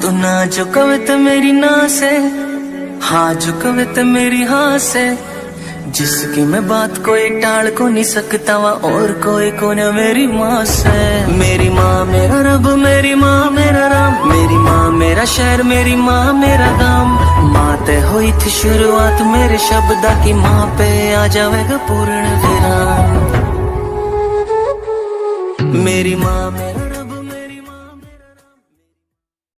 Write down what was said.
तू ना जो कविता मेरी ना से, हाँ जो कविता मेरी हाँ से, जिसकी मैं बात कोई टाल को नहीं सकता वा और कोई को न मेरी माँ से। मेरी माँ मेरा रब, मेरी माँ मेरा राम, मेरी माँ मेरा शहर, मेरी माँ मेरा गाम। माँ ते हुई थी शुरुआत मेरे शब्दा की, माँ पे आ जाएगा पूर्ण विराम। मेरी माँ मेरा